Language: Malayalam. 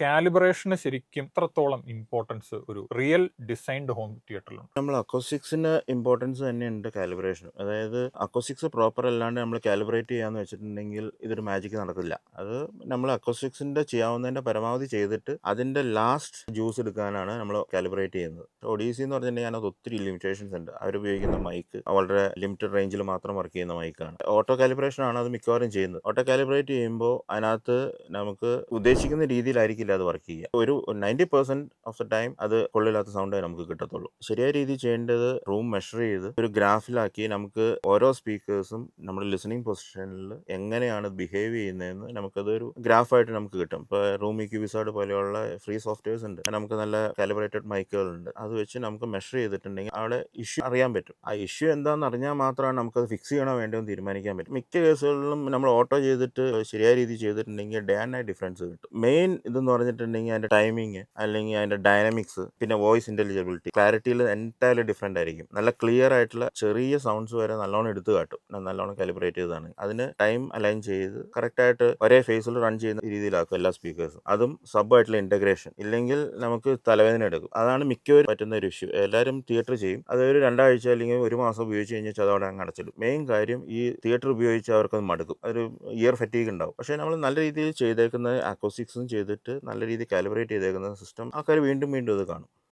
കാലിബ്രേഷന് ശരിക്കും എത്രത്തോളം ഇമ്പോർട്ടൻസ് ഒരു റിയൽ ഡിസൈൻഡ് ഹോം തിയേറ്ററിലുണ്ട്? നമ്മൾ അക്കോസ്റ്റിക്സിന് ഇമ്പോർട്ടൻസ് തന്നെയുണ്ട് കാലിബ്രേഷനും. അതായത് അക്കോസ്റ്റിക്സ് പ്രോപ്പർ അല്ലാണ്ട് നമ്മൾ കാലിബ്രേറ്റ് ചെയ്യാന്ന് വെച്ചിട്ടുണ്ടെങ്കിൽ ഇതൊരു മാജിക് നടക്കില്ല. അത് നമ്മൾ അക്കോസ്റ്റിക്സിന്റെ ചെയ്യാവുന്നതിന്റെ പരമാവധി ചെയ്തിട്ട് അതിന്റെ ലാസ്റ്റ് ജ്യൂസ് എടുക്കാനാണ് നമ്മൾ കാലിബ്രേറ്റ് ചെയ്യുന്നത്. ഒഡീസി എന്ന് പറഞ്ഞിട്ടുണ്ടെങ്കിൽ അതിനകത്ത് ഒത്തിരി ലിമിറ്റേഷൻസ് ഉണ്ട്. അവരുപയോഗിക്കുന്ന മൈക്ക് വളരെ ലിമിറ്റഡ് റേഞ്ചിൽ മാത്രം വർക്ക് ചെയ്യുന്ന മൈക്കാണ്. ഓട്ടോ കാലിബ്രേഷൻ ആണ് അത് മിക്കവാറും ചെയ്യുന്നത്. ഓട്ടോ കാലിബ്രേറ്റ് ചെയ്യുമ്പോൾ അതിനകത്ത് നമുക്ക് ഉദ്ദേശിക്കുന്ന രീതിയിലായിരിക്കില്ല അത് വർക്ക് ചെയ്യുക. ഒരു 90% ഓഫ് ദ ടൈം അത് കൊള്ളില്ലാത്ത സൗണ്ടേ നമുക്ക് കിട്ടത്തുള്ളൂ. ശരിയായ രീതിയിൽ ചെയ്യേണ്ടത് റൂം മെഷർ ചെയ്ത് ഒരു ഗ്രാഫിലാക്കി നമുക്ക് ഓരോ സ്പീക്കേഴ്സും നമ്മുടെ ലിസണിങ് പൊസിഷനിൽ എങ്ങനെയാണ് ബിഹേവ് ചെയ്യുന്നതെന്ന് നമുക്കതൊരു ഗ്രാഫായിട്ട് നമുക്ക് കിട്ടും. ഇപ്പോൾ റൂം ക്യൂബിസോഡ് പോലെയുള്ള ഫ്രീ സോഫ്റ്റ്വെയർസ് ഉണ്ട്. നമുക്ക് നല്ല കാലിബ്രേറ്റഡ് മൈക്കുകളുണ്ട്. അത് വെച്ച് നമുക്ക് മെഷർ ചെയ്തിട്ടുണ്ടെങ്കിൽ അവിടെ ഇഷ്യൂ അറിയാൻ പറ്റും. ആ ഇഷ്യൂ എന്താണെന്ന് അറിഞ്ഞാൽ മാത്രമാണ് നമുക്കത് ഫിക്സ് ചെയ്യണോ വേണ്ടോ എന്ന് തീരുമാനിക്കാൻ പറ്റും. മിക്ക കേസുകളിലും നമ്മൾ ഓട്ടോ ചെയ്തിട്ട് ശരിയായ രീതിയിൽ ചെയ്തിട്ടുണ്ടെങ്കിൽ ഡേ ആൻഡ് നൈറ്റ് ഡിഫറൻസ് കിട്ടും. മെയിൻ ഇതെന്ന് പറഞ്ഞിട്ടുണ്ടെങ്കിൽ അതിന്റെ ടൈമിങ് അല്ലെങ്കിൽ അതിന്റെ ഡൈനാമിക്സ് പിന്നെ വോയിസ് ഇന്റലിജിബിലിറ്റി ക്ലാരിറ്റിയിൽ എൻറ്റയർലി ഡിഫറെന്റ് ആയിരിക്കും. നല്ല ക്ലിയർ ആയിട്ടുള്ള ചെറിയ സൗണ്ട്സ് വരെ നല്ലോണം എടുത്തു കാട്ടും. നല്ലോണം കാലിബ്രേറ്റ് ചെയ്തതാണ്. അതിന് ടൈം അലൈൻ ചെയ്ത് കറക്റ്റ് ആയിട്ട് ഒരേ ഫേസിൽ റൺ ചെയ്യുന്ന രീതിയിലാക്കും എല്ലാ സ്പീക്കേഴ്സും. അതും സബ് ആയിട്ടുള്ള ഇന്റഗ്രേഷൻ ഇല്ലെങ്കിൽ നമുക്ക് തലവേദന എടുക്കും. അതാണ് മിക്കവരും പറ്റുന്ന ഒരു ഇഷ്യൂ. എല്ലാവരും തിയേറ്റർ ചെയ്യും. അതൊരു 2 ആഴ്ച അല്ലെങ്കിൽ 1 മാസം ഉപയോഗിച്ച് കഴിഞ്ഞാൽ അതോടെ അങ്ങ് അടച്ചിടും. മെയിൻ കാര്യം ഈ തിയേറ്റർ ഉപയോഗിച്ച് അവർക്കത് മടുക്കും. ഒരു ഇയർ ഫറ്റീഗ് ഉണ്ടാവും. പക്ഷേ നമ്മൾ നല്ല രീതിയിൽ ചെയ്തേക്കുന്ന അക്കോസ്റ്റിക്സും ചെയ്തിട്ട് നല്ല രീതിയിൽ കാലിബ്രേറ്റ് ചെയ്തേക്കുന്ന സിസ്റ്റം ആൾക്കാർ വീണ്ടും വീണ്ടും ഇത് കാണും.